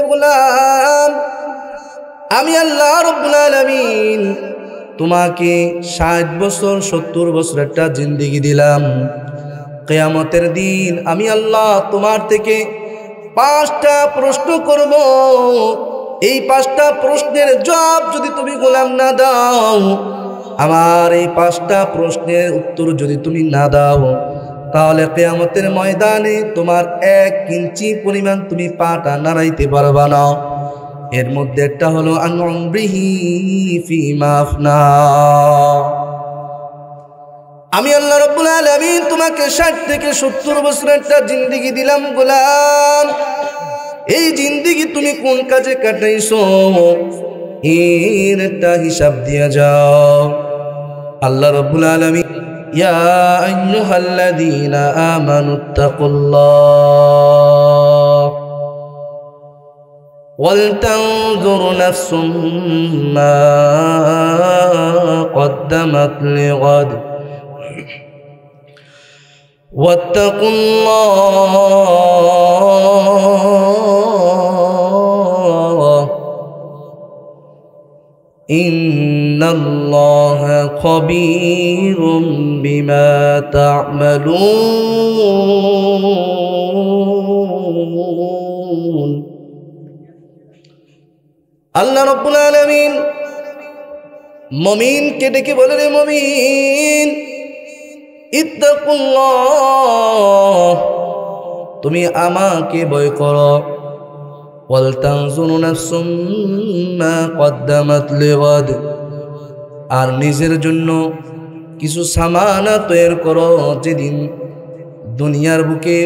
গোলাম, আমি আল্লাহ রাব্বুল আলামিন তোমাকে 60 বছর 70 বছর একটা জিন্দেগি দিলাম। কিয়ামতের দিন আমি আল্লাহ তোমার থেকে 5টা প্রশ্ন করব। এই 5টা প্রশ্নের জবাব যদি তুমি গোলাম না দাও, আমার এই 5টা প্রশ্নের উত্তর যদি তুমি না দাও, তাহলে কিয়ামতের ময়দানে তোমার 1 ইঞ্চি পরিমাণ তুমি পাটা নাড়াইতে পারবা না। এর মধ্যে একটা হলো আন উমরিহি ফিমা আফনা। আমি আল্লাহ রাব্বুল আলামিন তোমাকে 60 থেকে 70 বছরের একটা জিন্দেগি দিলাম গোলাম। এই জিন্দেগি তুমি কোন কাজে কাটাইছো এর একটা হিসাব দিয়ে যাও। আল্লাহ রাব্বুল আলামিন ইয়া আইয়ুহাল্লাযীনা আমানুত্তাকুল্লাহ ওয়ালতানজুর নাফসুম মা কদ্দামাত লিগাদ ওয়াত্তাকুল্লাহ ইন্নাল্লাহা খাবীরুম বিমা তা'মালুন। আল্লাহ রাব্বুল আলামিন মুমিনকে ডেকে বলে, রে মুমিন, ইত্তাকুল্লাহ, তুমি আমাকে ভয় করো। ওয়ালতানজুর নাফসুম মা কদ্দামাত লিগাদ, আর নিজের জন্য কিছু সামানা তৈরি করো। যেদিন দুনিয়ার বুকে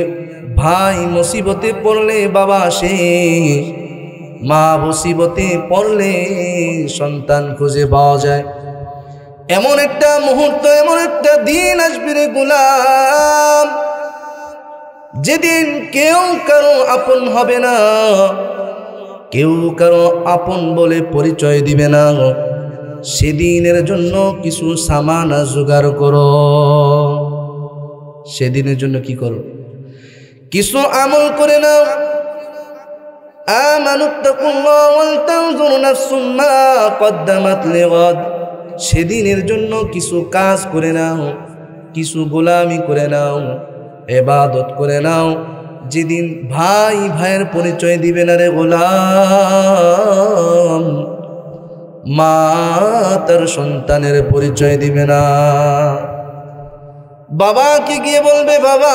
ভাই মুসিবতে পড়লে বাবা আসে, মা মুসিবতে পড়লে সন্তান খুঁজে পাওয়া যায়। এমন একটা মুহূর্ত, এমন একটা দিন আসবে রে গোলাম, যেদিন কেউ কারো আপন হবে না, কেউ কারো আপন বলে পরিচয় দিবে না। সেদিনের জন্য কিছু সামানা জোগাড় করো। সেদিনের জন্য কি করো? কিছু আমল করে নাও। আমানুত্তাকুল্লাহ ওয়ালতানজুর নাফসুম মা কদ্দামাত লিগাদ, সেদিনের জন্য কিছু কাজ করে নাও, কিছু গোলামি করে নাও, ইবাদত করে নাও। যেদিন ভাই ভাইয়ের পরিচয় দিবে না রে গোলাম, মা তার সন্তানের পরিচয় দিবে না। বাবাকে গিয়ে বলবে, বাবা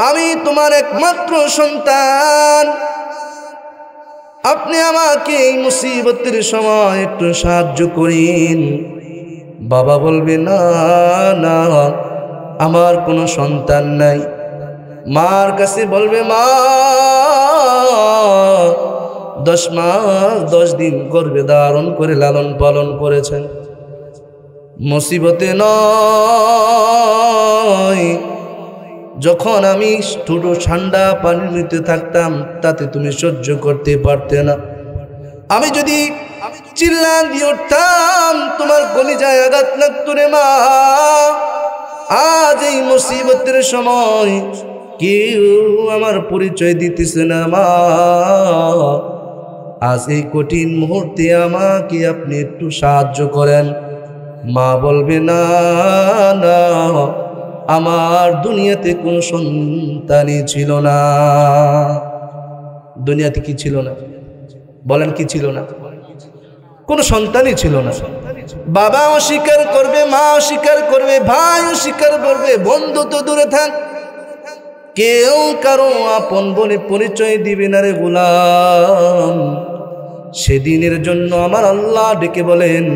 আমি তোমার একমাত্র সন্তান, আপনি আমাকে এই মুসিবতের সময় একটু সাহায্য করেন। বাবা বলবে, না না, আমার কোনো সন্তান নাই। মার কাছে বলবে, মা 10 মাস 10 দিন গর্ভে ধারণ করে লালন পালন করেছেন। মুসিবতে নয়, যখন আমি ঠুটো ঠান্ডা পানির মধ্যে থাকতাম তাতে তুমি সহ্য করতে পারতে না। আমি যদি চিল্লা দিয়ে উঠতাম তোমার কলিজায় আঘাত লাগতো রে মা। আজ এই মুসিবতের সময় কেউ আমার পরিচয় দিতেছে না মা। আজ এই কঠিন মুহূর্তে আমাকে আপনি একটু সাহায্য করেন। মা বলবে, না না, আমার দুনিয়াতে কোনো সন্তানই ছিল না। দুনিয়াতে কি ছিল না? বলেন, কি ছিল না? কোনো সন্তানই ছিল না। বাবা অস্বীকার করবে, মা অস্বীকার করবে, ভাই অস্বীকার করবে, বন্ধু তো দূরে থাক, কেউ কারো আপন বলে পরিচয় দিবে না রে গোলাম। সেদিনের জন্য আমার আল্লাহ ডেকে বলেন,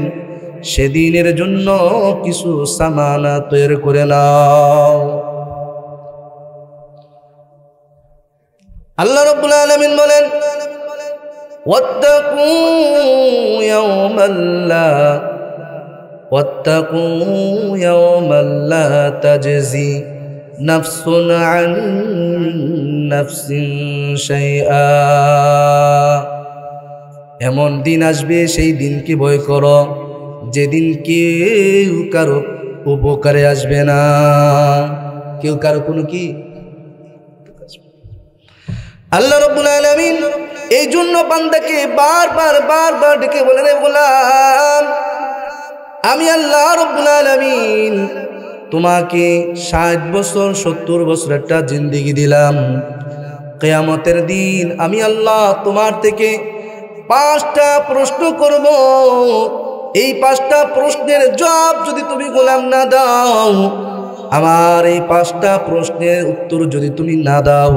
সেদিনের জন্য কিছু সামানা তৈরি করে নাও। আল্লাহ রাব্বুল আলামিন বলেন, ওয়াত্তাকু ইয়াওমান লা তাজজি নাফসুন আন নাফসিন শাইআ। এমন দিন আসবে, সেই দিনকে ভয় করো, যেদিন কেউ কারো উপকারে আসবে না, কেউ কারো কোনো কি। আল্লাহ রাব্বুল আলামিন এই জন্য বান্দাকে বারবার ডেকে বলে, রে গোলাম, আমি আল্লাহ রাব্বুল আলামিন তোমাকে 60 বছর 70 বছর একটা জিন্দেগি দিলাম। কিয়ামতের দিন আমি আল্লাহ তোমার থেকে 5টা প্রশ্ন করব। এই 5টা প্রশ্নের জবাব যদি তুমি গোলাম না দাও, আমার এই 5টা প্রশ্নের উত্তর যদি তুমি না দাও,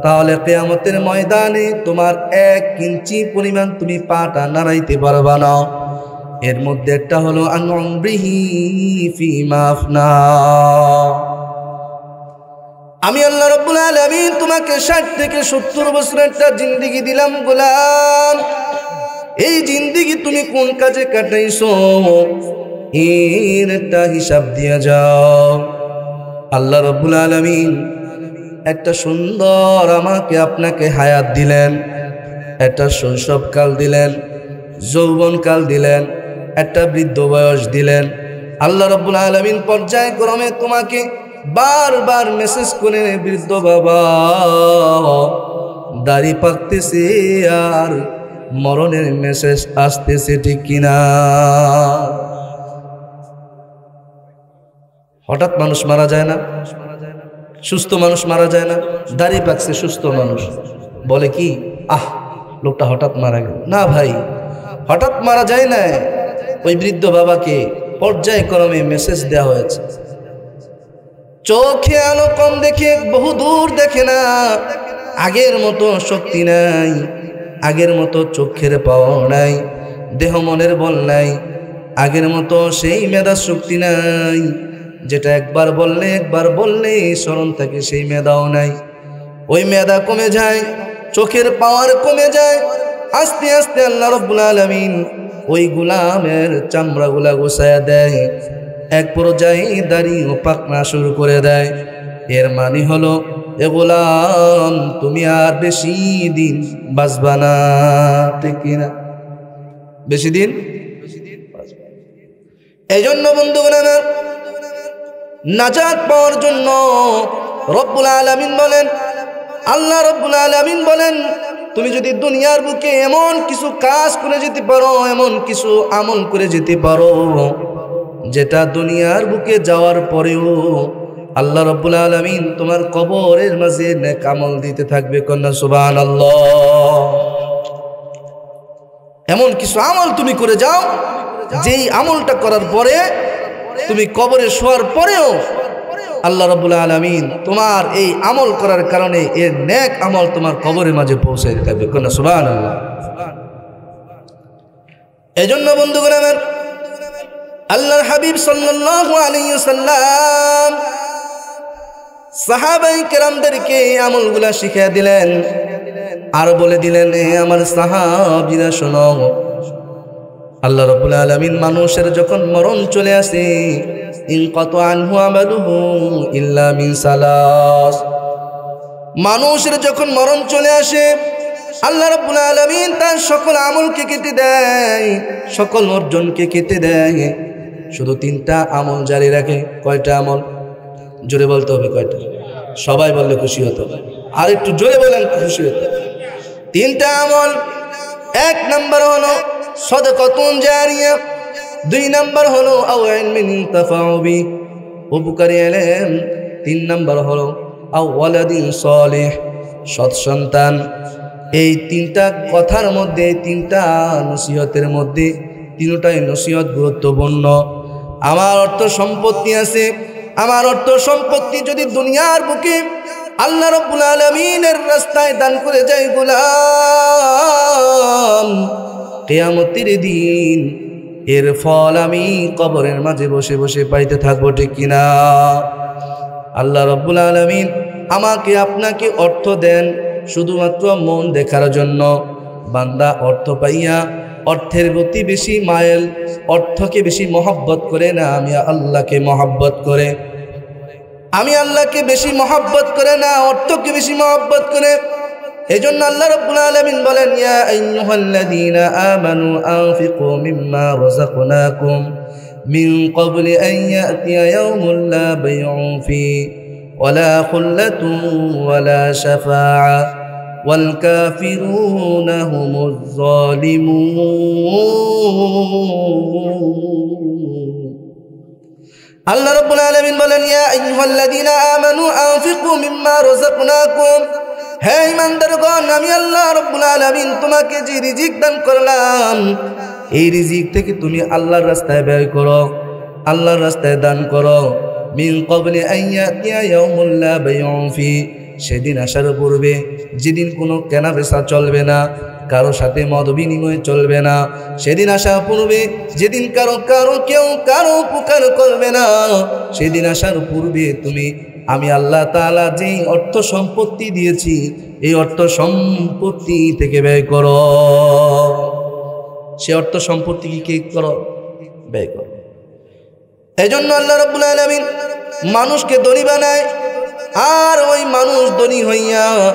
তাহলে কিয়ামতের ময়দানে তোমার 1 ইঞ্চি পরিমাণ তুমি পাটা নাড়াইতে পারবা না। এর মধ্যে একটা হলো আন উমরিহি ফিমা আফনা। আমি আল্লাহ রাব্বুল আলামিন তোমাকে 60 থেকে 70 বছরের একটা জিন্দেগি দিলাম গোলাম। এই জিন্দেগি তুমি কোন কাজে কাটাইছো এর একটা হিসাব দিয়ে যাও। আল্লাহ রাব্বুল আলামিন একটা সুন্দর আমাকে আপনাকে হায়াত দিলেন, একটা শৈশবকাল দিলেন, যৌবনকাল দিলেন, একটা বৃদ্ধ বয়স দিলেন। আল্লাহ রাব্বুল আলামিন পর্যায়ক্রমে তোমাকে বারবার মেসেজ করে, বৃদ্ধ বাবা দাড়ি পাকতেছে আর মরণের মেসেজ আসতেছে, ঠিক কিনা? হঠাৎ মানুষ মারা যায় না, সুস্থ মানুষ মারা যায় না, দাড়ি পাকছে সুস্থ মানুষ বলে কি, আহ লোকটা হঠাৎ মারা গেল। না ভাই, হঠাৎ মারা যায় না। ওই বৃদ্ধ বাবাকে পর্যায়ক্রমে মেসেজ দেওয়া হয়েছে। চোখে আলো কম দেখে, বহু দূর দেখে না, আগের মতো শক্তি নাই, আগের মতো চোখের পাওয়া নাই, দেহ মনের বল নাই, আগের মতো সেই মেধা শক্তি নাই, যেটা একবার বললে স্মরণ থাকে, সেই মেধাও নাই। ওই মেধা কমে যায়, চোখের পাওয়ার কমে যায়। আস্তে আস্তে আল্লাহ রাব্বুল আলামিন ওই গোলামের চামড়াগুলা গোছায়া দেয়, এক পর্যায়ে দাড়ি ও পাকনা শুরু করে দেয়। এর মানে হলো, এ গোলাম তুমি আর বেশি দিন বাঁচবা না, ঠিক কিনা? বেশি দিন এই জন্য বন্ধুগণ, নাজাত পাওয়ার জন্য রব্বুল আলামিন বলেন, আল্লাহ রব্বুল আলামিন বলেন, তুমি যদি দুনিয়ার বুকে এমন কিছু কাজ করে যেতে পারো, এমন কিছু আমল করে যেতে পারো, যেটা দুনিয়ার বুকে যাওয়ার পরেও আল্লাহ রব্বুল আলামিন তোমার কবরের মাঝে নেক আমল দিতে থাকবে। কন্যা সুবহানাল্লাহ। এমন কিছু আমল তুমি করে যাও, যেই আমলটা করার পরে তুমি কবরে শোয়ার পরেও আল্লাহ রাব্বুল আলামিন তোমার এই আমল করার কারণে এর নেক আমল তোমার কবরের মাঝে পৌঁছে দিতে থাকবে। কন্যা সুবহানাল্লাহ। এজন্য বন্ধুগণ আমার, আল্লাহর হাবিব সাল্লাল্লাহু আলাইহি ওয়াসাল্লাম সাহাবায়ে কেরামদেরকে আমলগুলা শিখিয়ে দিলেন, আর বলে দিলেন, আমার সাহাবীরা শোনো, আল্লাহ রাব্বুল আলামিন মানুষের যখন মরণ চলে আসে, ইনকাতু আনহু আমালুহু ইল্লা মিন সালাস, মানুষের যখন মরণ চলে আসে, আল্লাহ রাব্বুল আলামিন তার সকল আমলকে কেটে দেয়, সকল অর্জনকে কেটে দেয়, শুধু 3টা আমল জারি রাখে। কয়টা আমল? জোরে বলতে হবে কয়টা? সবাই বললে খুশি হতো, আর একটু জোরে বলেন, খুশি হতো। 3টা আমল। 1 নাম্বার হলো সাদাকাতুন জারিয়া, 2 নাম্বার হলো আও ইলমিন ইনতাফাউ বি, উপকারী ইলম, 3 নাম্বার হলো আও ওয়ালাদিন সালিহ, সৎ সন্তান। এই 3টা কথার মধ্যে, 3টা নসিহতের মধ্যে 3টাই নসিহত গুরুত্বপূর্ণ। আমার অর্থ সম্পত্তি আছে, আমার অর্থ সম্পত্তি যদি দুনিয়ার বুকে আল্লাহ রাব্বুল আলামিনের রাস্তায় দান করে যায় গোলাম, কিয়ামতের দিন এর ফল আমি কবরের মাঝে বসে বসে পাইতে থাকবো, ঠিক কিনা? আল্লাহ রাব্বুল আলামিন আমাকে আপনাকে অর্থ দেন শুধুমাত্র মন দেখার জন্য। বান্দা অর্থ পাইয়া অর্থের গতি বেশি মাইল, অর্থকে বেশি মহব্বত করে না, আমি আল্লাহকে মহব্বত করে। আমি আল্লাহকে বেশি মহব্বত করে না, অর্থকে বেশি মহব্বত করে। এজন্য আল্লাহ রাব্বুল আলামিন বলেন, ইয়া আইয়ুহাল্লাযীনা আমানু আনফিকু মিম্মা রাযাকনাকুম মিন ক্বাবলি আন ইয়াতিয়া ইয়াউমুন লা বাইউন ফি ওয়ালা খুল্লাতুন ওয়ালা শাফাআ والكافرون هم الظالمون আল্লাহ রাব্বুল আলামিন বলেন ইয়া আইয়ুহাল্লাযীনা আমানু আনফিকু মিম্মা রাযাকনাকুম হে ঈমানদারগণ আমি আল্লাহ রাব্বুল আলামিন তোমাকে যে রিজিক দান করলাম এই রিজিক থেকে তুমি আল্লাহর রাস্তায় ব্যয় করো আল্লাহর রাস্তায় দান করো মিন ক্বাবলি আন ইয়াতিয়া ইয়াউমুল লা বাইউন ফি সেদিন আসার পূর্বে যেদিন কোনো কেনাবেচা চলবে না কারো সাথে মত বিনিময় চলবে না সেদিন আসার পূর্বে যেদিন কেউ কারো উপকার করবে না সেদিন আসার পূর্বে তুমি আমি আল্লাহ তাআলা যেই অর্থ সম্পত্তি দিয়েছি এই অর্থ সম্পত্তি থেকে ব্যয় করো সে অর্থ সম্পত্তি কি করো ব্যয় করো এজন্য আল্লাহ রাব্বুল আলামিন মানুষকে ধনী বানায় আর ওই মানুষ ধনী হইয়া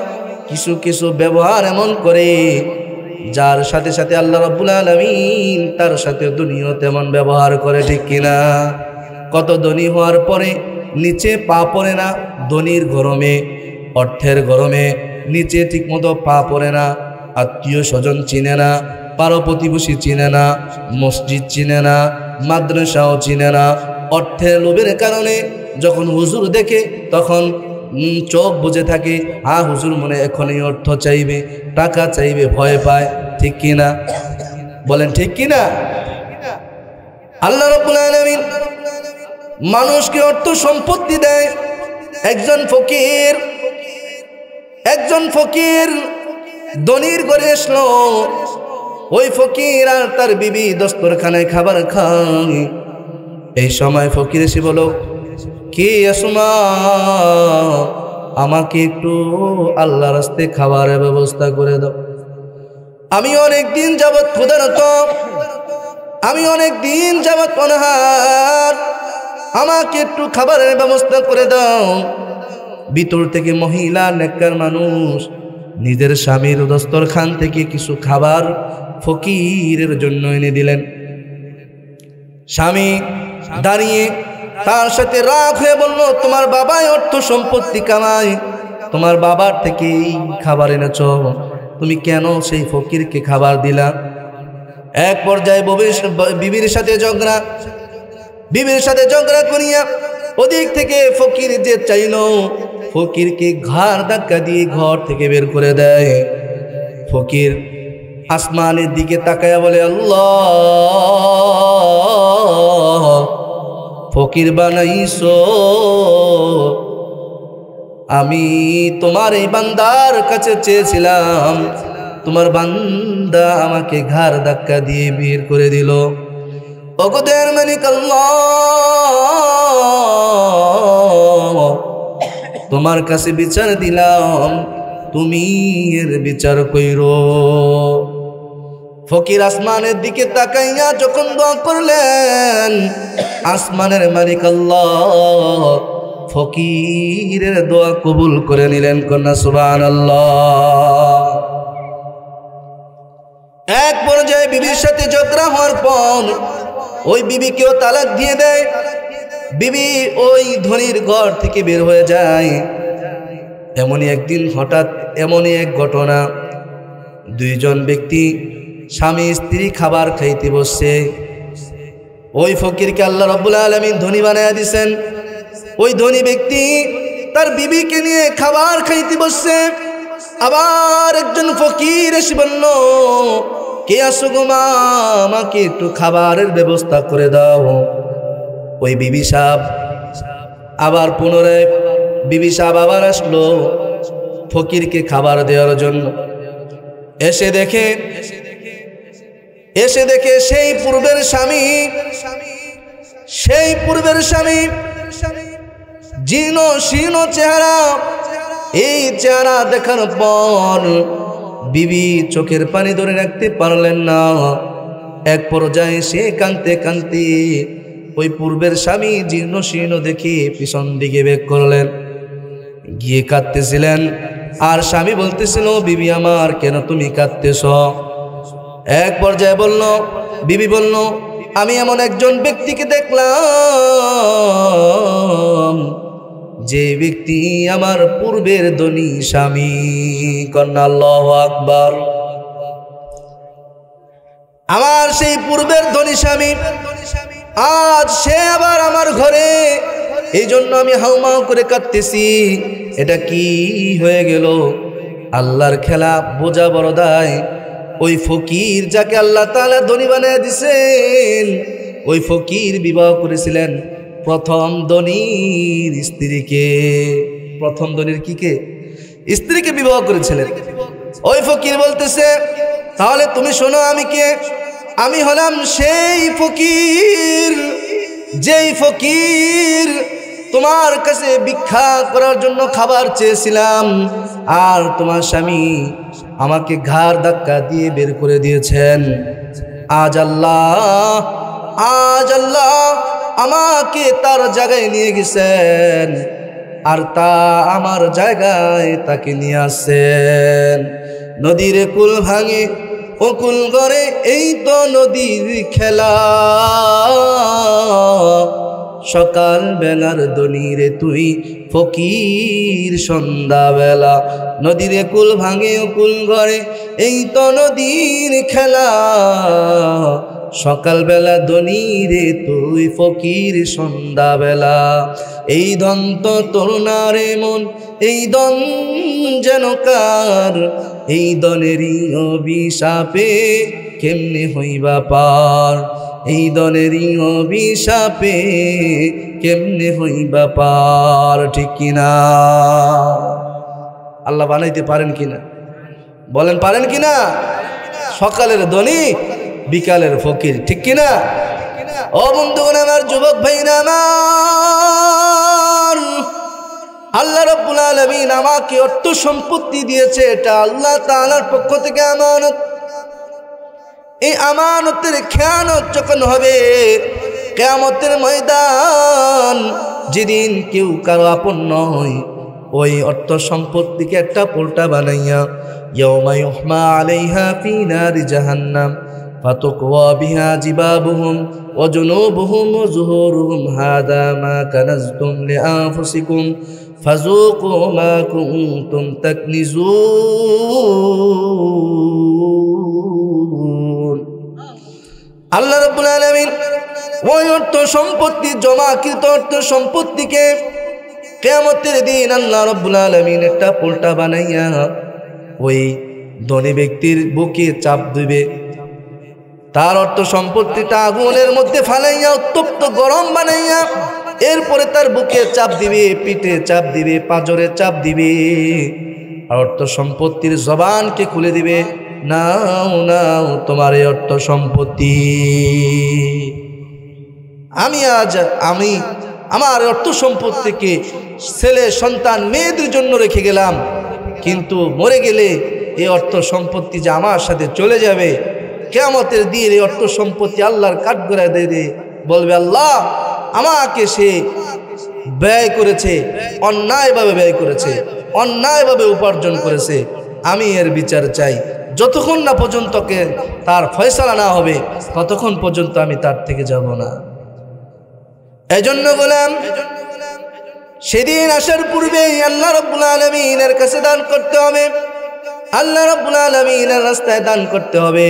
কিছু কিছু ব্যবহার এমন করে যার সাথে সাথে আল্লাহ রাব্বুল আলামিন তার সাথে দুনিয়া তেমন ব্যবহার করে ঠিক কিনা কত ধনী হওয়ার পরে নিচে পা পড়ে না ধনীর গরমে অর্থের গরমে নিচে ঠিকমতো পা পড়ে না আত্মীয় স্বজন চিনে না পাড়া প্রতিবেশী চিনে না মসজিদ চিনে না মাদ্রাসাও চিনে না অর্থের লোভের কারণে যখন হুজুর দেখে তখন চোখ বুজে থাকে হুজুর মনে এখনই অর্থ চাইবে টাকা চাইবে ভয় পায় ঠিক কিনা বলেন ঠিক কিনা আল্লাহ রাব্বুল আলামিন মানুষকে অর্থ সম্পত্তি দেয় একজন ফকির ধনীর ঘরে আসলো ওই ফকির আর তার বিবি দস্তরখানায় খাবার খায় এই সময় ফকির এসে বলো কি আসমা আমাকে একটু আল্লাহর রাস্তায় খাবারের ব্যবস্থা করে দাও আমি অনেক দিন যাবত ক্ষুধার্ত আমি অনেক দিন যাবত অনাহার আমাকে একটু খাবারের ব্যবস্থা করে দাও ভিতর থেকে মহিলা নেককার মানুষ নিজের স্বামীর দস্তরখান থেকে কিছু খাবার ফকিরের জন্য এনে দিলেন স্বামী দাঁড়িয়ে তার সাথে রাগ হয়ে বলল তোমার বাবাই অর্থ সম্পত্তি কামায় তোমার বাবার থেকে খাবার এনেছ তুমি কেন সেই ফকিরকে খাবার দিলা এক পর্যায়ে বিবির সাথে ঝগড়া করিয়া ওদিক থেকে ফকির যে চাইল ফকিরকে ঘাড় ধাক্কা দিয়ে ঘর থেকে বের করে দেয় ফকির আসমানের দিকে তাকায়া বলে আল্লাহ ফকির বানাইছো আমি তোমার এই বান্দার কাছে চেয়েছিলাম তোমার বান্দা আমাকে ঘাড় ধাক্কা দিয়ে বের করে দিল ওগো দয়ার মালিক আল্লাহ তোমার কাছে বিচার দিলাম তুমি এর বিচার কইরো ফকির আসমানের দিকে তাকাইয়া যখন দোয়া করলেন আসমানের মালিক আল্লাহ ফকিরের দোয়া কবুল করে নিলেন কন্যা সুবহানাল্লাহ এক পর্যায়ে বিবির সাথে ঝগড়া হওয়ার পর ওই বিবিকেও তালাক দিয়ে দেয় বিবি ওই ধনীর ঘর থেকে বের হয়ে যায় এমনই একদিন হঠাৎ এমনই এক ঘটনা দুইজন ব্যক্তি স্বামী স্ত্রী খাবার খাইতে বসছে ওই ফকিরকে আল্লাহ রাব্বুল আলামিন ধনী বানায়া দিয়েছেন ওই ধনী ব্যক্তি তার বিবিকে নিয়ে খাবার খাইতে বসছে আবার একজন ফকির এসে বলল কে আসো গো মা আমাকে একটু খাবারের ব্যবস্থা করে দাও ওই বিবি সাহেব আবার পুনরায় বিবি সাহেব আবার আসলো ফকিরকে খাবার দেওয়ার জন্য এসে দেখে সেই পূর্বের স্বামী জীর্ণ শীর্ণ চেহারা এই চেহারা দেখার পর বিবি চোখের পানি ধরে রাখতে পারলেন না এক পর্যায়ে সে কাঁদতে কাঁদতে ওই পূর্বের স্বামী জীর্ণ শীর্ণ দেখে পিছন দিকে বের করলেন গিয়ে কাঁদতেছিলেন আর স্বামী বলতেছিল বিবি আমার কেন তুমি কাঁদতেছ এক পর্যায়ে বিবি বলল আমি এমন একজন ব্যক্তিকে দেখলাম যে ব্যক্তি আমার পূর্বের ধনী স্বামী। কন্যা আল্লাহু আকবার। আমার সেই পূর্বের ধনী স্বামী আজ সে আবার আমার ঘরে, এই জন্য আমি হাউমাউ করে কাঁদতেছি। এটা কি হয়ে গেল? আল্লাহর খেলা, বোঝা বড় দায়। ওই ফকির যাকে আল্লাহ তাআলা ধনী বানিয়ে দিয়েছেন, ওই ফকির বিবাহ করেছিলেন প্রথম ধনীর স্ত্রীকে। প্রথম ধনীর কে? স্ত্রীকে বিবাহ করেছিলেন। ওই ফকির বলতেছে, তাহলে তুমি শোনো আমি কে? আমি হলাম সেই ফকির, যেই ফকির তোমার কাছে ভিক্ষা করার জন্য খাবার চেয়েছিলাম, আর তোমার স্বামী আমাকে ঘাড় ধাক্কা দিয়ে বের করে দিয়েছেন। আজ আল্লাহ আমাকে তার জায়গায় নিয়ে গেছেন, আর তা আমার জায়গায় তাকে নিয়ে আসছেন। নদীর কুল ভাঙে ও কুল গড়ে, এই তো নদীর খেলা। সকাল বেলার দনিরে তুই ফকির সন্ধ্যাবেলা। নদীরে কুল ভাঙে ও কুল গড়ে, এই তো নদীর খেলা। সকালবেলা দনিরে তুই ফকির সন্ধ্যাবেলা। এই দন্ত তরুণারে মন, এই দন যেন কার, এই দনেরই অভিশাপে কেমনে হইবা পার। এই দনেরই অভিশাপে কেমনে হইবা পার। ঠিক কিনা? আল্লাহ বানাইতে পারেন কিনা? বলেন পারেন কিনা? সকালের ধনী, বিকালের ফকির। ঠিক কিনা? ও বন্ধুগণ আমার, যুবক ভাইরা আমার, আল্লাহ রাব্বুল আলামিন আমাকে অর্থ সম্পত্তি দিয়েছে, এটা আল্লাহ তাআলার পক্ষ থেকে আমানত। এই আমানতের খেয়ানত যখন হবে কিয়ামতের ময়দান, যেদিন কেউ কারো আপন নয়, ওই অর্থ সম্পত্তিকে একটা পোল্টা বানাইয়া, ইয়াউমা ইউহমা আলাইহা ফি নারি জাহান্নাম ফাতুকওয়া বিহা জিবাবুহুম ওয়া জুনুবুহুম ওয়া যুহুরুহুম হাদা মা কানাজতুম লিআনফুসিকুম ফাযুকু মা কুনতুম তাকনিজুন। আল্লাহ রাব্বুল আলামিন ওই অর্থ সম্পত্তি, জমাকৃত অর্থ সম্পত্তিকে কিয়ামতের দিন আল্লাহ রাব্বুল আলামিন একটা পোল্টা বানাইয়া ওই ধনী ব্যক্তির বুকে চাপ দিবে। তার অর্থ সম্পত্তিটা আগুনের মধ্যে ফালাইয়া উত্তপ্ত গরম বানাইয়া এরপরে তার বুকে চাপ দিবে, পিঠে চাপ দিবে, পাঁজরে চাপ দিবে, আর অর্থ সম্পত্তির জবানকে খুলে দিবে, নাও নাও তোমার এই অর্থ সম্পত্তি। আমি আমার অর্থ সম্পত্তিকে ছেলে সন্তান মেয়েদের জন্য রেখে গেলাম, কিন্তু মরে গেলে এই অর্থ সম্পত্তি যে আমার সাথে চলে যাবে। কিয়ামতের দিন এই অর্থ সম্পত্তি আল্লাহর কাঠগড়ায় দিয়ে বলবে, আল্লাহ আমাকে সে ব্যয় করেছে, অন্যায়ভাবে ব্যয় করেছে, অন্যায়ভাবে উপার্জন করেছে, আমি এর বিচার চাই। যতক্ষণ না পর্যন্ত তার ফয়সালা না হবে ততক্ষণ পর্যন্ত আমি তার থেকে যাব না। এজন্য বললাম, সেদিন আসার পূর্বেই আল্লাহ রাব্বুল আলামিনের কাছে দান করতে হবে, আল্লাহ রাব্বুল আলামিনের রাস্তায় দান করতে হবে।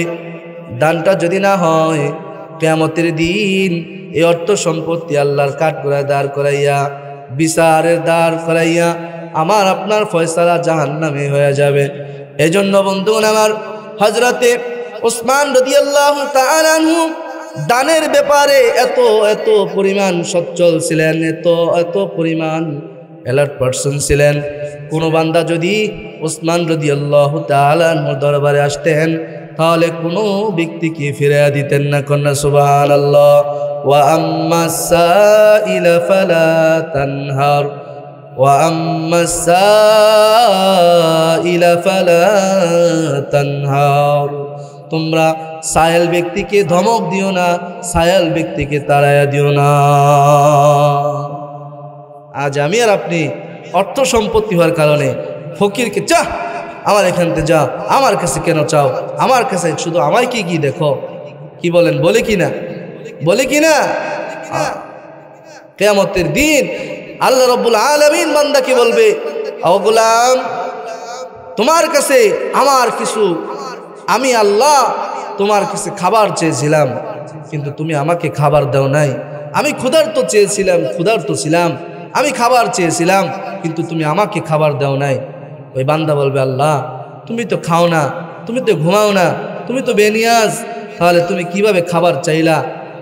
দানটা যদি না হয়, কিয়ামতের দিন এই অর্থ সম্পত্তি আল্লাহর কাঠগড়ায় দাঁড় করাইয়া, বিচারের দাঁড় করাইয়া আমার আপনার ফয়সালা জাহান্নামে হয়ে যাবে। এজন্য বন্ধুগণ আমার, হযরতে ওসমান রাদিয়াল্লাহু তাআলা আনহু দানের ব্যাপারে এত পরিমাণ সচ্ছল ছিলেন, এত পরিমাণ অ্যালার্ট পারসন ছিলেন। কোনো বান্দা যদি ওসমান রাদিয়াল্লাহু তাআলা আনহুর দরবারে আসতেন, তাহলে কোনো ব্যক্তিকে ফিরিয়ে দিতেন না। কন্যা সুবহানাল্লাহ। ওয়া আম্মাস সাইলা ফালা তানহার, ওয়া আম্মাস সাইলা ফালা তানহার। তোমরা সায়েল ব্যক্তিকে ধমক দিও না, সায়েল ব্যক্তিকে তাড়াইয়া দিও না। আজ আমি আর আপনি অর্থ সম্পত্তি হওয়ার কারণে ফকিরকে, যা আমার এখান থেকে যা, আমার কাছে কেন চাও, আমার কাছে শুধু আমায় কি দেখো, কি বলেন? বলে কি না? বলে কি না? কিয়ামতের দিন আল্লাহ রাব্বুল আলামিন বান্দাকে বলবে, ও গোলাম, তোমার কাছে আমার কিছু, আমি আল্লাহ তোমার কাছে খাবার চেয়েছিলাম, কিন্তু তুমি আমাকে খাবার দাও নাই। আমি ক্ষুধার্ত চেয়েছিলাম, ক্ষুধার্ত ছিলাম, আমি খাবার চেয়েছিলাম, কিন্তু তুমি আমাকে খাবার দাও নাই। ওই বান্দা বলবে, আল্লাহ তুমি তো খাও না, তুমি তো ঘুমাও না, তুমি তো বেনিয়াজ, তাহলে তুমি কিভাবে খাবার চাইলা,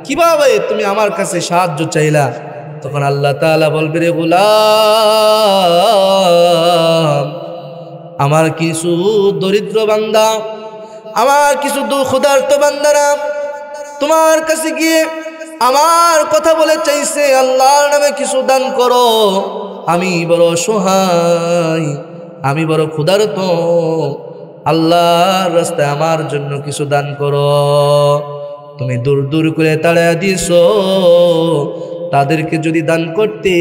কিভাবে তুমি আমার কাছে সাহায্য চাইলা? তখন আল্লাহ তাআলা বলবে, রে গোলাম, আমার কিছু দরিদ্র বান্দা, আমার কিছু ক্ষুধার্ত বান্দারা তোমার কাছে গিয়ে আমার কথা বলে চাইছে, আল্লাহর নামে কিছু দান করো, আমি বড় অসহায়, আমি বড় ক্ষুধার্ত, আল্লাহর রাস্তায় আমার জন্য কিছু দান করো। তুমি দূর দূর করে তাড়া দিছো, তাদেরকে যদি দান করতে,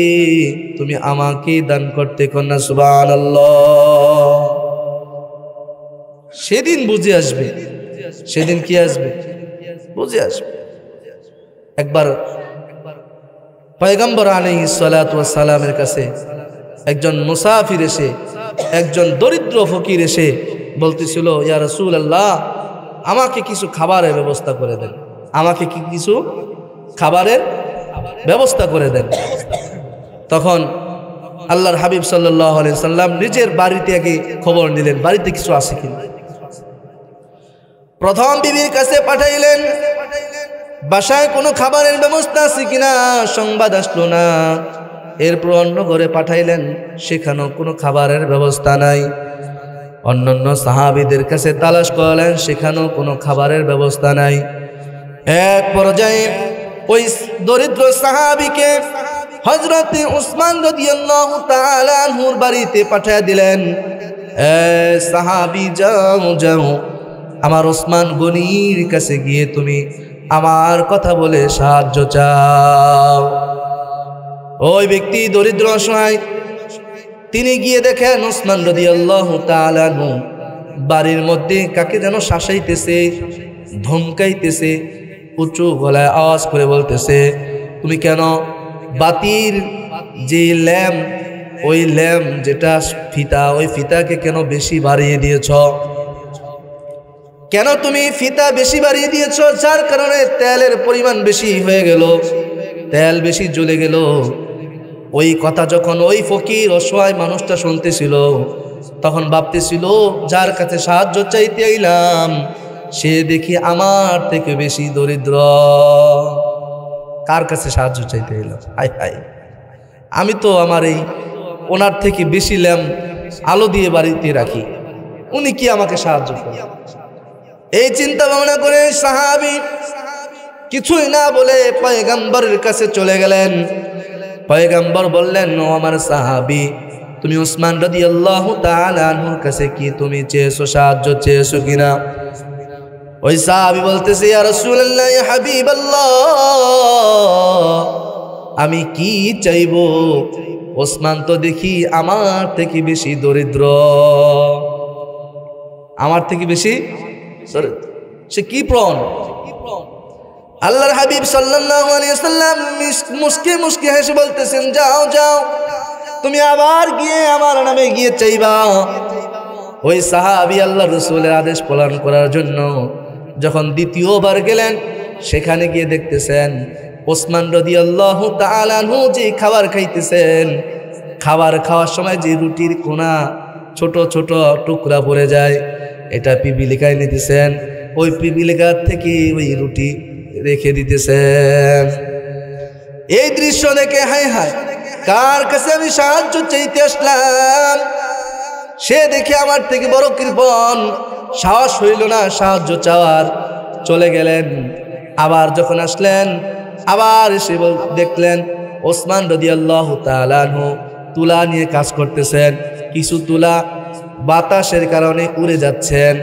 তুমি আমাকে দান করতে। কন্যা সুবহানাল্লাহ। সেদিন বুঝে আসবে, সেদিন কি আসবে? বুঝে আসবে। একবার পয়গম্বর আলাইহিস সালাতু ওয়াস সালামের কাছে একজন মুসাফির এসে, একজন দরিদ্র ফকির এসে বলতেছিল, ইয়া রাসূলুল্লাহ, আমাকে কিছু খাবারের ব্যবস্থা করে দেন, আমাকে কি কিছু খাবারের ব্যবস্থা করে দেন। তখন আল্লাহর হাবিব সাল্লাল্লাহু আলাইহি সাল্লাম নিজের বাড়িতে আগে খবর নিলেন, বাড়িতে কিছু আছে কিনা। প্রথম বিবির কাছে পাঠাইলেন, বাসায় কোনো খাবারের ব্যবস্থা আছে কিনা, সংবাদ আসলো না। এরপর অন্য ঘরে পাঠাইলেন, সেখানেও কোনো খাবারের ব্যবস্থা নাই। অন্যান্য সাহাবীদের কাছে তালাশ করলেন, সেখানেও কোনো খাবারের ব্যবস্থা নাই। এক পর্যায়ে ওই দরিদ্র সাহাবীকে হযরত উসমান রাদিয়াল্লাহু তাআলা আনহুর বাড়িতে পাঠিয়ে দিলেন, এ সাহাবী, যাও যাও, আমার ওসমান গনির কাছে গিয়ে তুমি আমার কথা বলে সাহায্য চাও। ওই ব্যক্তি দরিদ্র অসহায়, তিনি গিয়ে দেখেন ওসমান রাদিয়াল্লাহু তাআলা আনহু বাড়ির মধ্যে কাকে যেন শাসাইতেছে, ধমকাইতেছে, উঁচু গলায় আওয়াজ করে বলতেছে, তুমি কেন বাতির যে ল্যাম্প, ওই ল্যাম্প যেটা ফিতা, ওই ফিতাকে কেন বেশি বাড়িয়ে দিয়েছ? কেন তুমি ফিতা বেশি বাড়িয়ে দিয়েছ, যার কারণে তেলের পরিমাণ বেশি হয়ে গেল, তেল বেশি জ্বলে গেল। ওই কথা যখন ওই ফকির অসহায় মানুষটা শুনতেছিল, তখন ভাবতেছিল, যার কাছে সাহায্য চাইতে আইলাম সে দেখি আমার থেকে বেশি দরিদ্র। কার কাছে সাহায্য চাইতে এলাম? হায় হায়, আমি তো আমার এই ওনার থেকে বেশি ল্যাম্প আলো দিয়ে বাড়িতে রাখি, উনি কি আমাকে সাহায্য করেন? এই চিন্তা ভাবনা করে সাহাবী কিছুই না বলে পয়গম্বরের কাছে চলে গেলেন। পয়গম্বর বললেন, ও আমার সাহাবী, তুমি উসমান রাদিয়াল্লাহু তাআলা আনহুর কাছে কি তুমি চেয়েছো, সাহায্য চেয়েছো কিনা? ওই সাহাবী বলতেছে, ইয়া রাসূলুল্লাহ, ইয়া হাবিবাল্লাহ, আমি কি চাইবো? ওসমান তো দেখি আমার থেকে বেশি দরিদ্র, আমার থেকে বেশি দরিদ্র, সে কি প্রণ? আল্লাহর হাবিব সাল্লাল্লাহু আলাইহি ওয়াসাল্লাম মুস্কি মুস্কি হেসে বলতেছেন, যাও যাও, তুমি আবার গিয়ে আমার নামে গিয়ে চাইবা। ওই সাহাবী আল্লাহর রাসূলের আদেশ পালন করার জন্য যখন দ্বিতীয়বার গেলেন, সেখানে গিয়ে দেখতেছেন ওসমান রাদিয়াল্লাহু তাআলা আনহু যে খাবার খাইতেছেন, খাবার খাওয়ার সময় যে রুটির কোনা ছোট ছোট টুকরা পড়ে যায়, এটা পিপিলিকায় নিতেছেন, ওই পিপিলিকার থেকে ওই রুটি রেখে দিতেছেন। এই দৃশ্য দেখে হায় হায়, কার কাছে আমি সাহায্য চাইতে আসলাম, সে দেখে আমার থেকে বড় কৃপণ, সাহস হইল না সাহায্য চাওয়ার, চলে গেলেন। আবার যখন আসলেন, আবার এসে দেখলেন ওসমান রাদিয়াল্লাহু তাআলা আনহু তুলা নিয়ে কাজ করতেছেন। কিছু তুলা বাতাসের কারণে উড়ে যাচ্ছেন,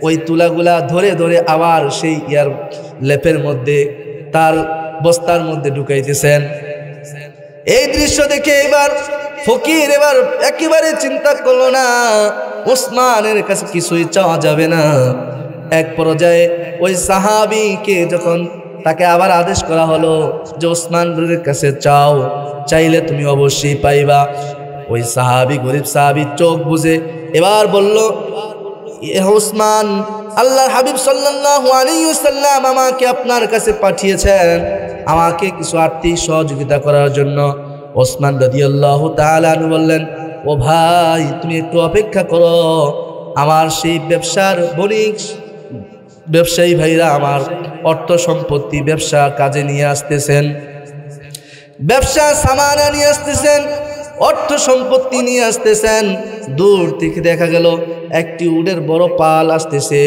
ওই তুলাগুলা ধরে ধরে আবার সেই ইয়ার লেপের মধ্যে, তার বস্তার মধ্যে ঢুকাইতেছেন। এই দৃশ্য দেখে এবার ফকির এবার একেবারে চিন্তা করলো না, ওসমানের কাছে কিছুই চাওয়া যাবে না। এক পর্যায়ে ওই সাহাবীকে যখন তাকে আবার আদেশ করা হলো যে ওসমান গনির কাছে চাও, চাইলে তুমি অবশ্যই পাইবা। ওই সাহাবী, গরিব সাহাবী চোখ বুজে এবার বলল, ওসমান, আল্লাহর হাবিব সাল্লাল্লাহু আলাইহি ওয়াসাল্লাম আমাকে আপনার কাছে পাঠিয়েছেন আমাকে কিছু আর্থিক সহযোগিতা করার জন্য। ওসমান রাদিয়াল্লাহু তাআলা আনহু বললেন, ও ভাই, তুমি একটু অপেক্ষা করো, আমার সেই ব্যবসার বণিক ব্যবসায়ী ভাইরা আমার অর্থ সম্পত্তি ব্যবসা কাজে নিয়ে আসতেছেন, ব্যবসা সামানা নিয়ে আসতেছেন, অর্থ সম্পত্তি নিয়ে আসতেছেন। দূর থেকে দেখা গেল একটি উটের বড় পাল আসতেছে।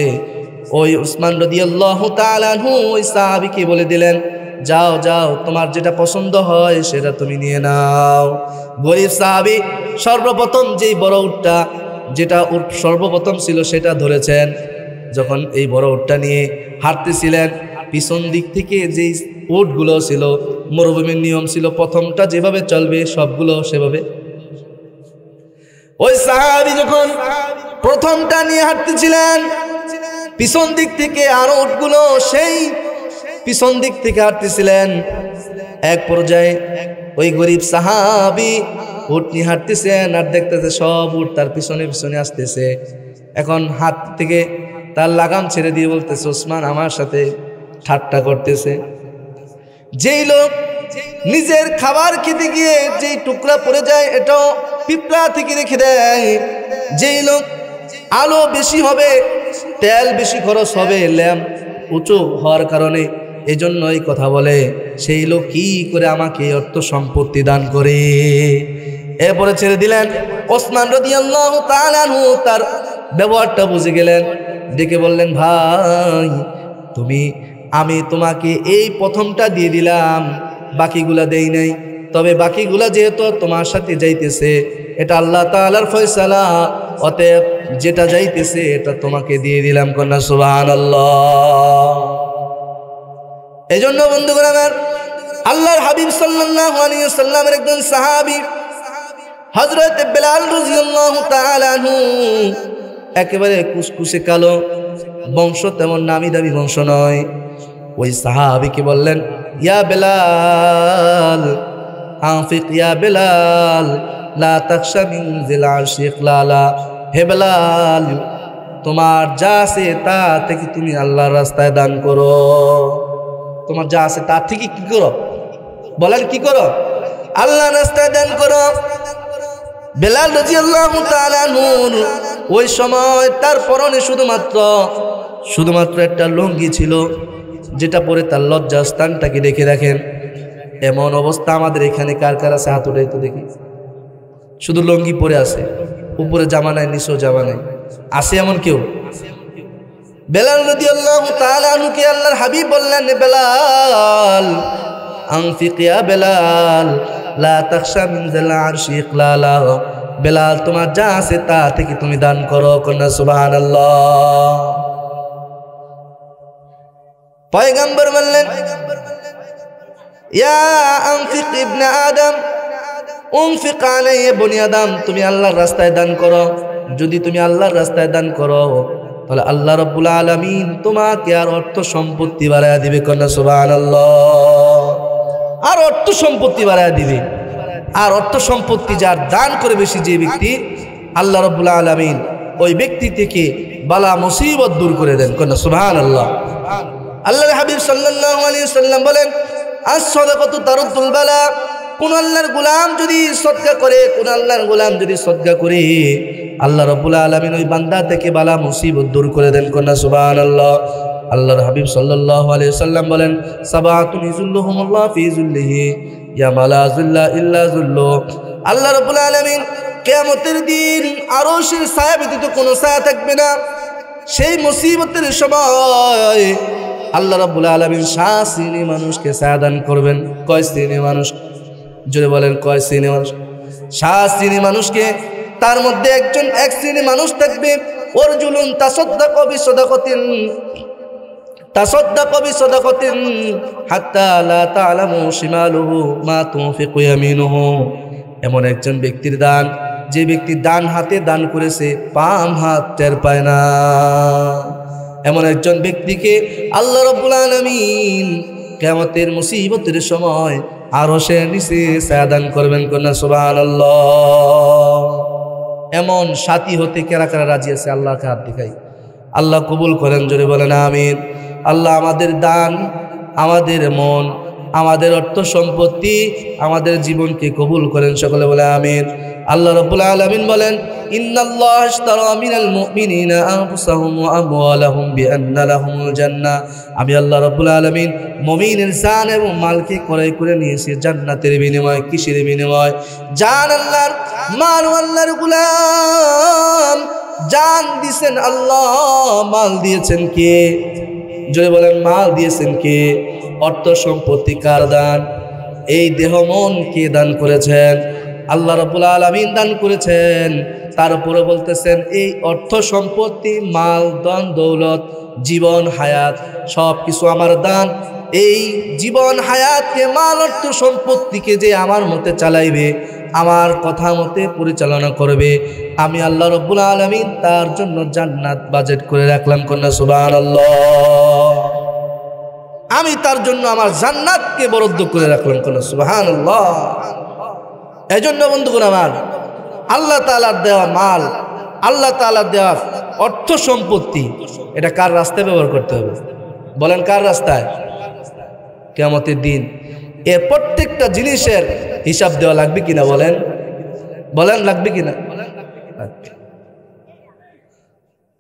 ওই উসমান রাদিয়াল্লাহু তাআলা আনহু ওই সাহাবীকে বলে দিলেন, যাও যাও, তোমার যেটা পছন্দ হয় সেটা তুমি নিয়ে নাও। গরিব সাহাবী সর্বপ্রথম যেই বড় উটটা, যেটা উট সর্বপ্রথম ছিল সেটা ধরেছেন। যখন এই বড় উটটা নিয়ে হাঁটতেছিলেন, পিছন দিক থেকে যেই উটগুলো ছিল, মরুভূমির নিয়ম ছিল প্রথমটা যেভাবে চলবে সবগুলো সেভাবে। ওই সাহাবী যখন প্রথমটা নিয়ে হাঁটতেছিলেন, পিছন দিক থেকে আরো উটগুলো সেই পিছন দিক থেকে হাঁটতেছিলেন। এক পর্যায়ে ওই গরিব সাহাবী উট নিয়ে হাঁটতেছেন আর দেখতেছে সব উট তার পিছনে পিছনে আসতেছে। এখন হাত থেকে তার লাগাম ছেড়ে দিয়ে বলতেছে, ওসমান আমার সাথে ঠাট্টা করতেছে। যেই লোক নিজের খাবার খেতে গিয়ে যেই টুকরা পড়ে যায় এটাও পিঁপড়া থেকে রেখে দেয়, যেই লোক আলো বেশি হবে, তেল বেশি খরচ হবে ল্যাম্প উঁচু হওয়ার কারণে, এজন্য এই কথা বলে, সেই লোক কি করে আমাকে অর্থ সম্পত্তি দান করে। এরপরে ছেড়ে দিলেন। ওসমান রাদিয়াল্লাহু তাআলা আনহু তার ব্যবহারটা বুঝে গেলেন, ডেকে বললেন, ভাই আমি তোমাকে এই প্রথমটা দিয়ে দিলাম, বাকিগুলা দেই নাই, তবে বাকিগুলা যেহেতু তোমার সাথে যাইতেছে এটা আল্লাহ তাআলার ফয়সালা, অতএব যেটা যাইতেছে এটা তোমাকে দিয়ে দিলাম। কন্যা সুবহানাল্লাহ। এজন্য বন্ধুগণ আমার, আল্লাহর হাবিব সাল্লাল্লাহু আলাইহি ওয়াসাল্লামের একজন সাহাবী হযরত বেলাল রাদিয়াল্লাহু তাআলা আনহু, একেবারে কুসকুসে কালো বংশ, তেমন নামি দামি বংশ নয়। ওই সাহাবীকে বললেন, ইয়া বেলাল আনফিক, ইয়া বেলাল লা তাখশা মিন যিল আরশি ইকলালা। হে বেলাল, তোমার যা আছে তা থেকে তুমি আল্লাহর রাস্তায় দান করো। তোমার যা আছে তার থেকে কি করো? বলেন কি করো? আল্লাহর রাস্তায় দান করো। বেলাল রাদিয়াল্লাহু তাআলা আনহু ওই সময় তার পরনে শুধুমাত্র একটা লুঙ্গি ছিল, যেটা পরে তার লজ্জাস্থানটাকে রেখে রাখেন। এমন অবস্থা আমাদের এখানে কার কার আছে? হাত উঠাই তো দেখি। শুধু লুঙ্গি পরে আছে, উপরে জামা নাই, নিচেও জামা নাই, আছে এমন কেউ? বেলাল রাদিয়াল্লাহু তাআলা আনহুকে আল্লাহর হাবিব বললেন, বেলাল আনফিক ইয়া বেলাল লা তাখশা মিন যিল আরশি ইকলালা। বেলাল, তোমার যা আছে তা থেকে তুমি দান করো। কন্যা সুবহানাল্লাহ। পয়গম্বর বললেন, ইয়া আনফিক ইবনে আদম উনফিক আলাইহি বনি আদম, তুমি আল্লাহর রাস্তায় দান করো। যদি তুমি আল্লাহর রাস্তায় দান করো তাহলে আল্লাহ রাব্বুল আলামিন তোমাকে আর অর্থ সম্পত্তি বাড়ায়া দিবে। কন্যা সুবহানাল্লাহ। আর অর্থ সম্পত্তি বাড়ায়া দিবে। আর অর্থ সম্পত্তি যার দান করে বেশি যে ব্যক্তি, আল্লাহ রাব্বুল আলামিন ওই ব্যক্তি থেকে বালা মুসিবত দূর করে দেন। কন্যা সুবহানাল্লাহ। আল্লাহর হাবিব সাল্লাল্লাহু আলাইহি ওয়াসাল্লাম বলেন, আস-সাদাকাতু তারুদ্দুল বালা। কোন আল্লাহর গোলাম যদি সদকা করে, আল্লাহ রাব্বুল আলামিন ওই বান্দা থেকে বালা মুসিবত দূর করে দেন। কন্যা সুবহানাল্লাহ। আল্লাহর হাবিব সাল্লাল্লাহু আলাইহি ওয়াসাল্লাম বলেন, সাবাতুন ইযুল্লুহুমুল্লাহু ফি যুল্লিহি ইয়ামা লা যুল্লা ইল্লা যুল্লু। আল্লাহ রাব্বুল আলামিন কিয়ামতের দিন আরশের ছায়া ব্যতীত কোনো ছায়া থাকবে না। সেই মুসিবতের সময় আল্লাহ রাব্বুল আলামিন 7 শ্রেণীর মানুষকে ছায়া দান করবেন। কয় শ্রেণীর মানুষ? জোরে বলেন, কয় শ্রেণীর মানুষ? 7 শ্রেণীর মানুষকে। তার মধ্যে এক শ্রেণীর মানুষ থাকবে, ওরজুলুন তাসাদ্দাকা বিসাদাকাতিন হাত্তা লা তা'লামু শিমালুহু মা তুনফিকু ইয়ামিনুহু। এমন একজন ব্যক্তির দান, যে ব্যক্তি ডান হাতে দান করেছে বাম হাত টের পায় না। এমন একজন ব্যক্তিকে আল্লাহ রাব্বুল আলামিন কিয়ামতের মুসিবতের সময় আরশের নিচে ছায়া দান করবেন কন্যা সুবহানাল্লাহ। এমন সাথী হতে কারা কারা রাজি আছে? আল্লাহকে হাত দেখাই। আল্লাহ কবুল করেন, জোরে বলেন আমিন। আল্লাহ আমাদের দান, আমাদের মন, আমাদের অর্থ সম্পত্তি, আমাদের জীবনকে কবুল করেন, সকলে বলে আমিন। আল্লাহ রাব্বুল আলামিন বলেন, ইন্নাল্লাহা ইশতারা মিনাল মুমিনিনা আনফুসাহুম ওয়া আমওয়ালাহুম বিআন্না লাহুমুল জান্নাহ। আমি আল্লাহ রাব্বুল আলামিন মুমিনের জান এবং মালকে ক্রয় করে নিয়েছি জান্নাতের বিনিময়ে। কিসের বিনিময়? জান আল্লাহর, মাল আল্লাহর গোলাম। জান দিয়েছেন আল্লাহ, মাল দিয়েছেন কে? জোরে বলেন, মাল দিয়েছেন কে? অর্থ সম্পত্তি কার দান? এই দেহ মন কে দান করেছেন? আল্লাহ রাব্বুল আলামিন দান করেছেন। তার উপরে বলতেছেন এই অর্থ সম্পত্তি, মাল, ধন দৌলত, জীবন হায়াত সব কিছু আমার দান। এই জীবন হায়াতকে, মাল, অর্থ সম্পত্তিকে যে আমার মতে চালাইবে, আমার কথা মতে পরিচালনা করবে, আমি আল্লাহ রাব্বুল আলামিন তার জন্য জান্নাত বাজেট করে রাখলাম কন্যা সুবহানাল্লাহ। আমি তার জন্য আমার জান্নাতকে বরাদ্দ করে রাখলাম কন্যা সুবহানাল্লাহ। এজন্য বন্ধুগণ আমার, আল্লাহ তাআলার দেওয়া মাল, আল্লাহ তাআলার দেওয়া অর্থ সম্পত্তি, এটা কার রাস্তায় ব্যবহার করতে হবে? বলেন কার রাস্তায়? কিয়ামতের দিন এর প্রত্যেকটা জিনিসের হিসাব দেওয়া লাগবে কিনা? বলেন বলেন, লাগবে কিনা?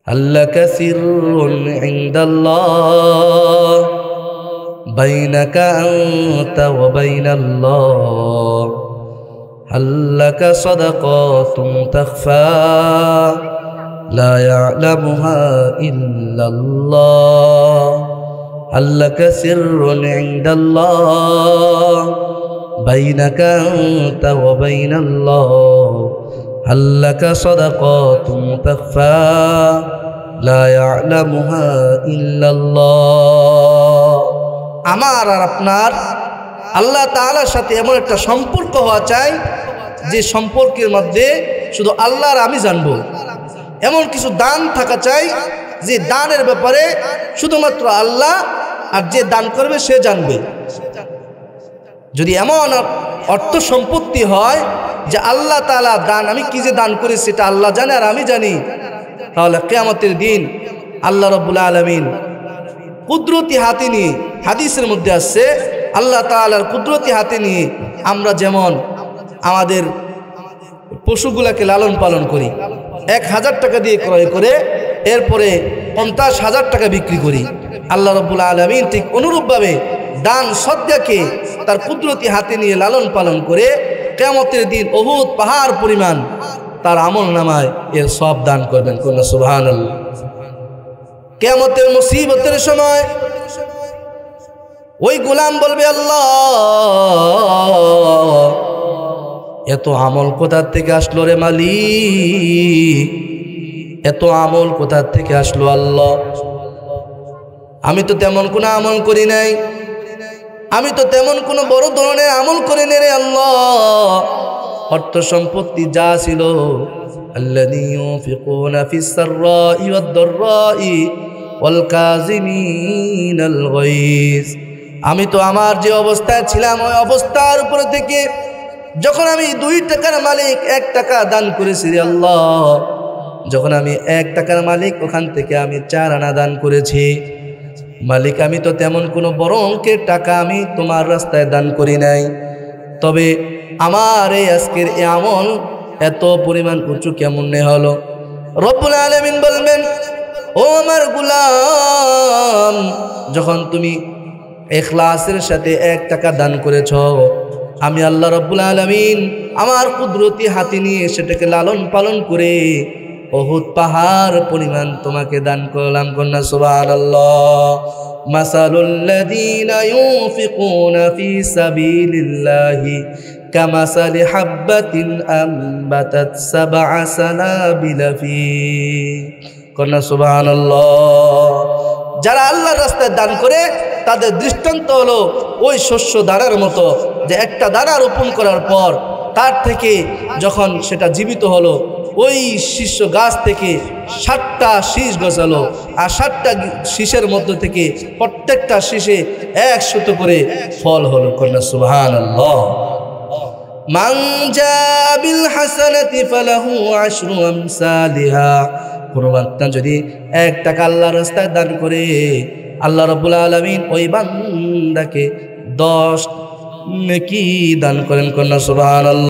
আল্লাহ কাসিরুন ইনদাল্লাহ বাইনাকা আনতা ওয়া বাইনাল্লাহ। হাল্লাকা সাদাকাতুন তাখফা লা ইয়ালামুহা ইল্লাল্লাহ। হাল্লাকা সিররুন ইনদাল্লাহ বাইনাকা আনতা ওয়া বাইনাল্লাহ। হাল্লাকা সাদাকাতুন তাখফা লা ইয়ালামুহা ইল্লাল্লাহ। আমার আর আপনার আল্লাহ তাআলার সাথে এমন একটা সম্পর্ক হওয়া চাই যে সম্পর্কের মধ্যে শুধু আল্লাহ আর আমি জানবো। এমন কিছু দান থাকা চাই যে দানের ব্যাপারে শুধুমাত্র আল্লাহ আর যে দান করবে সে জানবে। যদি এমন অর্থ সম্পত্তি হয় যে আল্লাহ তাআলা দান, আমি কি যে দান করি সেটা আল্লাহ জানে আর আমি জানি, তাহলে কিয়ামতের দিন আল্লাহ রাব্বুল আলামিন কুদরতি হাতে নিয়ে, হাদিসের মধ্যে আসছে আল্লাহ তাআলার কুদরতি হাতে নিয়ে আমরা যেমন আমাদের পশুগুলাকে লালন পালন করি, 1000 টাকা দিয়ে ক্রয় করে এরপরে 50,000 টাকা বিক্রি করি, আল্লাহ রাব্বুল আলামিন ঠিক অনুরূপভাবে দান সদকাকে তার কুদরতি হাতে নিয়ে লালন পালন করে কিয়ামতের দিন উহুদ পাহাড় পরিমাণ তার আমল নামায় এর সব দান করবেন। কোন সুবহানাল্লাহ। কিয়ামতের মুসিবতের সময় ওই গোলাম বলবে, আল্লাহ এত আমল কোথা থেকে আসলো রে মালিক? এত আমল কোথা থেকে আসলো আল্লাহ? আমি তো তেমন কোনো আমল করি নাই, আমি তো তেমন কোনো বড় ধরনের আমল করি নাই রে আল্লাহ। অর্থ সম্পত্তি যা ছিল, আল্লাযী ইউনফিকুনা ফিস সাররাই ওয়াদ দাররাই ওয়াল কাযিমিনাল গায়জ, আমি তো আমার যে অবস্থায় ছিলাম ওই অবস্থার উপর থেকে যখন আমি 2 টাকার মালিক 1 টাকা দান করেছি রে আল্লাহ, যখন আমি 1 টাকার মালিক ওখান থেকে আমি 4 আনা দান করেছি। মালিক আমি তো তেমন কোনো বড় অঙ্কের টাকা আমি তোমার রাস্তায় দান করি নাই, তবে আমার এই আজকের এই আমল এত পরিমাণ উঁচু কেমন হলো? রব্বুল আলামিন বলবেন, ও আমার গোলাম, যখন তুমি ইখলাসের সাথে 1 টাকা দান করেছ, আমি আল্লাহ রব্বুল আলামিন আমার কুদরতি হাতে নিয়ে সেটাকে লালন পালন করে উহুদ পাহাড় পরিমাণ তোমাকে দান করলাম। কন্যা সুবহানাল্লাহ। মাসালুল লাযীনা ইউনফিকুনা ফী সাবিলিল্লাহি কামাসালি হাববাতিন আনবাতাত 7 সানাবিলা ফী। কন্যা সুবহানাল্লাহ। যারা আল্লাহর রাস্তায় দান করে তাদের দৃষ্টান্ত হলো ওই শস্য দানার মতো, যে একটা দানা রোপণ করার পর তার থেকে যখন সেটা জীবিত হলো ওই শীর্ষ গাছ থেকে 7টা শীষ গজালো, আর 7টা শীষের মধ্য থেকে প্রত্যেকটা শীষে 100 করে ফল হলো। কন্যা সুবহানাল্লাহ। মান জা বিল হাসানাতি ফালাহু আশরু আমসালিহা। কোনো বান্দা যদি 1 টাকা আল্লাহর রাস্তায় দান করে, আল্লাহ রাব্বুল আলামিন ওই বান্দাকে 10 নেকি দান করেন। কন্যা সুবহানাল্লাহ।